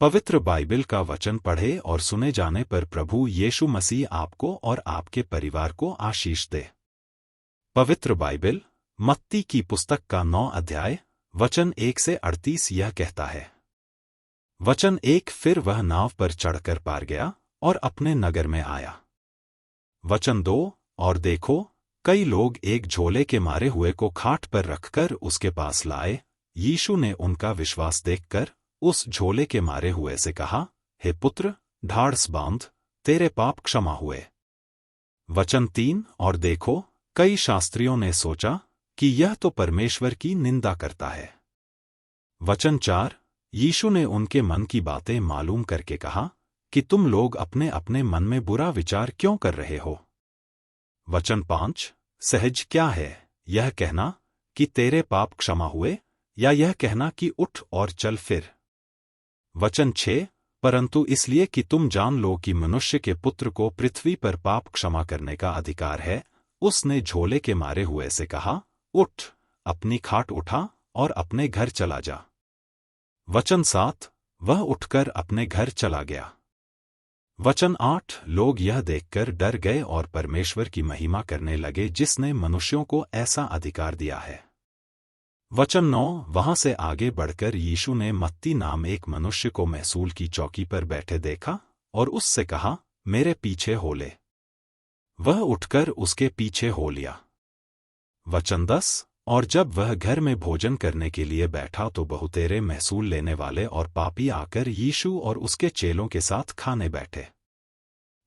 पवित्र बाइबल का वचन पढ़े और सुने जाने पर प्रभु यीशु मसीह आपको और आपके परिवार को आशीष दे। पवित्र बाइबल मत्ती की पुस्तक का 9 अध्याय वचन 1 से 38 यह कहता है। वचन 1 फिर वह नाव पर चढ़कर पार गया और अपने नगर में आया। वचन 2 और देखो कई लोग एक झोले के मारे हुए को खाट पर रखकर उसके पास लाए। यीशु ने उनका विश्वास देखकर उस झोले के मारे हुए से कहा, हे पुत्र, ढाढ़स बांध, तेरे पाप क्षमा हुए। वचन 3 और देखो कई शास्त्रियों ने सोचा कि यह तो परमेश्वर की निंदा करता है। वचन 4 यीशु ने उनके मन की बातें मालूम करके कहा कि तुम लोग अपने अपने मन में बुरा विचार क्यों कर रहे हो। वचन 5 सहज क्या है, यह कहना कि तेरे पाप क्षमा हुए, या यह कहना कि उठ और चल फिर। वचन 6 परंतु इसलिए कि तुम जान लो कि मनुष्य के पुत्र को पृथ्वी पर पाप क्षमा करने का अधिकार है, उसने झोले के मारे हुए से कहा, उठ, अपनी खाट उठा और अपने घर चला जा। वचन 7 वह उठकर अपने घर चला गया। वचन 8 लोग यह देखकर डर गए और परमेश्वर की महिमा करने लगे जिसने मनुष्यों को ऐसा अधिकार दिया है। वचन 9 वहां से आगे बढ़कर यीशु ने मत्ती नाम एक मनुष्य को महसूल की चौकी पर बैठे देखा और उससे कहा, मेरे पीछे हो ले। वह उठकर उसके पीछे हो लिया। वचन 10 और जब वह घर में भोजन करने के लिए बैठा तो बहुतेरे महसूल लेने वाले और पापी आकर यीशु और उसके चेलों के साथ खाने बैठे।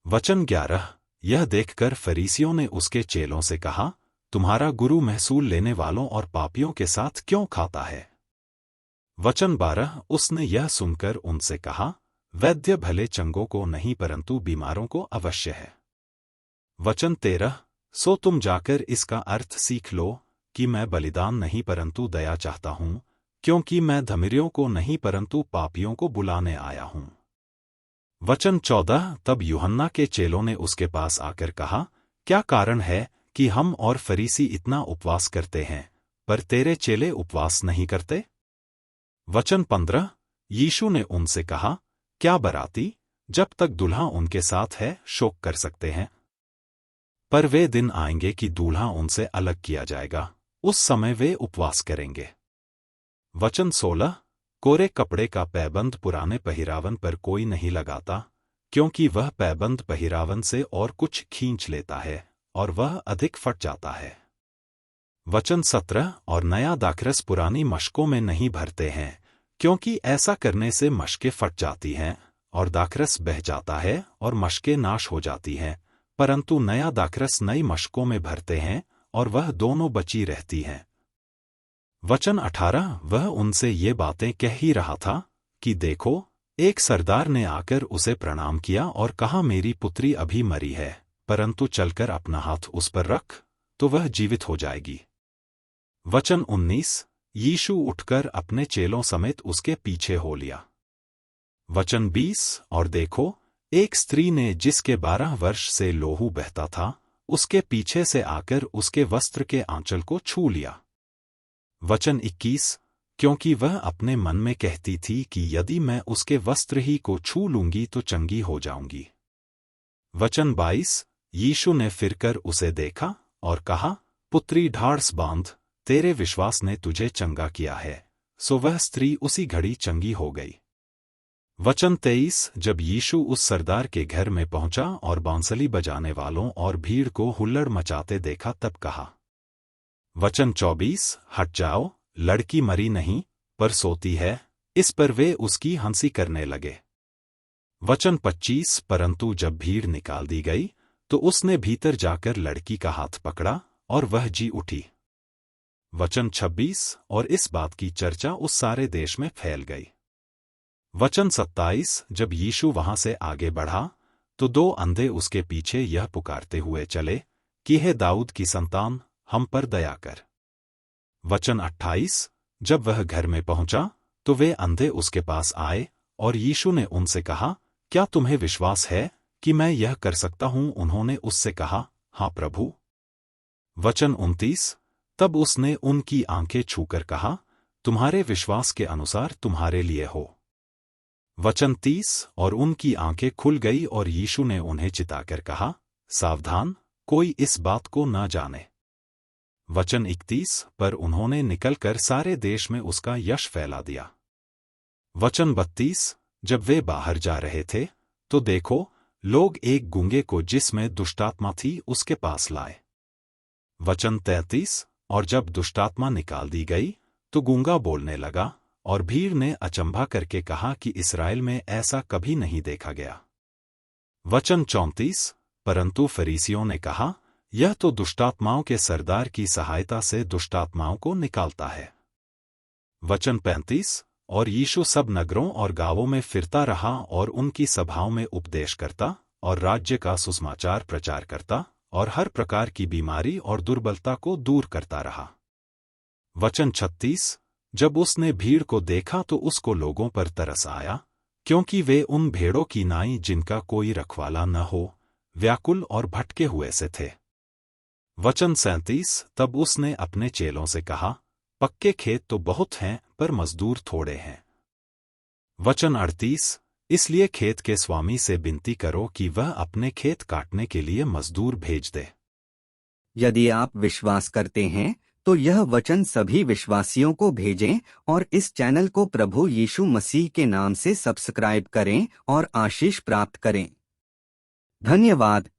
वचन 11 यह देखकर फरीसियों ने उसके चेलों से कहा, तुम्हारा गुरु महसूल लेने वालों और पापियों के साथ क्यों खाता है। वचन 12 उसने यह सुनकर उनसे कहा, वैद्य भले चंगों को नहीं परंतु बीमारों को अवश्य है। वचन 13 सो तुम जाकर इसका अर्थ सीख लो कि मैं बलिदान नहीं परंतु दया चाहता हूं, क्योंकि मैं धर्मियों को नहीं परंतु पापियों को बुलाने आया हूं। वचन 14 तब यूहन्ना के चेलों ने उसके पास आकर कहा, क्या कारण है कि हम और फरीसी इतना उपवास करते हैं, पर तेरे चेले उपवास नहीं करते। वचन 15 यीशु ने उनसे कहा, क्या बराती जब तक दूल्हा उनके साथ है शोक कर सकते हैं, पर वे दिन आएंगे कि दूल्हा उनसे अलग किया जाएगा, उस समय वे उपवास करेंगे। वचन 16 कोरे कपड़े का पैबंद पुराने पहिरावन पर कोई नहीं लगाता, क्योंकि वह पैबंद पहिरावन से और कुछ खींच लेता है और वह अधिक फट जाता है। वचन 17 और नया दाखरस पुरानी मशकों में नहीं भरते हैं, क्योंकि ऐसा करने से मशकें फट जाती हैं और दाखरस बह जाता है और मशकें नाश हो जाती हैं, परंतु नया दाखरस नई मशकों में भरते हैं और वह दोनों बची रहती हैं। वचन 18 वह उनसे ये बातें कह ही रहा था कि देखो एक सरदार ने आकर उसे प्रणाम किया और कहा, मेरी पुत्री अभी मरी है, परंतु चलकर अपना हाथ उस पर रख तो वह जीवित हो जाएगी। वचन 19 यीशु उठकर अपने चेलों समेत उसके पीछे हो लिया। वचन 20 और देखो एक स्त्री ने जिसके 12 वर्ष से लोहू बहता था उसके पीछे से आकर उसके वस्त्र के आंचल को छू लिया। वचन 21 क्योंकि वह अपने मन में कहती थी कि यदि मैं उसके वस्त्र ही को छू लूंगी तो चंगी हो जाऊंगी। वचन 22 यीशु ने फिरकर उसे देखा और कहा, पुत्री ढाढ़स बांध, तेरे विश्वास ने तुझे चंगा किया है। सो वह स्त्री उसी घड़ी चंगी हो गई। वचन 23 जब यीशु उस सरदार के घर में पहुंचा और बांसुरी बजाने वालों और भीड़ को हुल्लड़ मचाते देखा तब कहा। वचन 24 हट जाओ, लड़की मरी नहीं पर सोती है। इस पर वे उसकी हंसी करने लगे। वचन 25 परंतु जब भीड़ निकाल दी गई तो उसने भीतर जाकर लड़की का हाथ पकड़ा और वह जी उठी। वचन 26 और इस बात की चर्चा उस सारे देश में फैल गई। वचन 27 जब यीशु वहां से आगे बढ़ा तो 2 अंधे उसके पीछे यह पुकारते हुए चले कि हे दाऊद की संतान, हम पर दया कर। वचन 28 जब वह घर में पहुंचा तो वे अंधे उसके पास आए और यीशु ने उनसे कहा, क्या तुम्हें विश्वास है कि मैं यह कर सकता हूं। उन्होंने उससे कहा, हाँ प्रभु। वचन 29 तब उसने उनकी आंखें छूकर कहा, तुम्हारे विश्वास के अनुसार तुम्हारे लिए हो। वचन 30 और उनकी आंखें खुल गई और यीशु ने उन्हें चिताकर कहा, सावधान, कोई इस बात को न जाने। वचन 31 पर उन्होंने निकलकर सारे देश में उसका यश फैला दिया। वचन 32 जब वे बाहर जा रहे थे तो देखो, लोग एक गूंगे को जिसमें दुष्टात्मा थी उसके पास लाए। वचन 33 और जब दुष्टात्मा निकाल दी गई तो गूंगा बोलने लगा, और भीड़ ने अचंभा करके कहा कि इस्राएल में ऐसा कभी नहीं देखा गया। वचन 34 परंतु फरीसियों ने कहा, यह तो दुष्टात्माओं के सरदार की सहायता से दुष्टात्माओं को निकालता है। वचन 35 और यीशु सब नगरों और गांवों में फिरता रहा और उनकी सभाओं में उपदेश करता और राज्य का सुसमाचार प्रचार करता और हर प्रकार की बीमारी और दुर्बलता को दूर करता रहा। वचन 36 जब उसने भीड़ को देखा तो उसको लोगों पर तरस आया, क्योंकि वे उन भेड़ों की नाई जिनका कोई रखवाला न हो, व्याकुल और भटके हुए से थे। वचन 37 तब उसने अपने चेलों से कहा, पक्के खेत तो बहुत हैं पर मजदूर थोड़े हैं। वचन 38 इसलिए खेत के स्वामी से विनती करो कि वह अपने खेत काटने के लिए मजदूर भेज दे। यदि आप विश्वास करते हैं तो यह वचन सभी विश्वासियों को भेजें और इस चैनल को प्रभु यीशु मसीह के नाम से सब्सक्राइब करें और आशीष प्राप्त करें। धन्यवाद।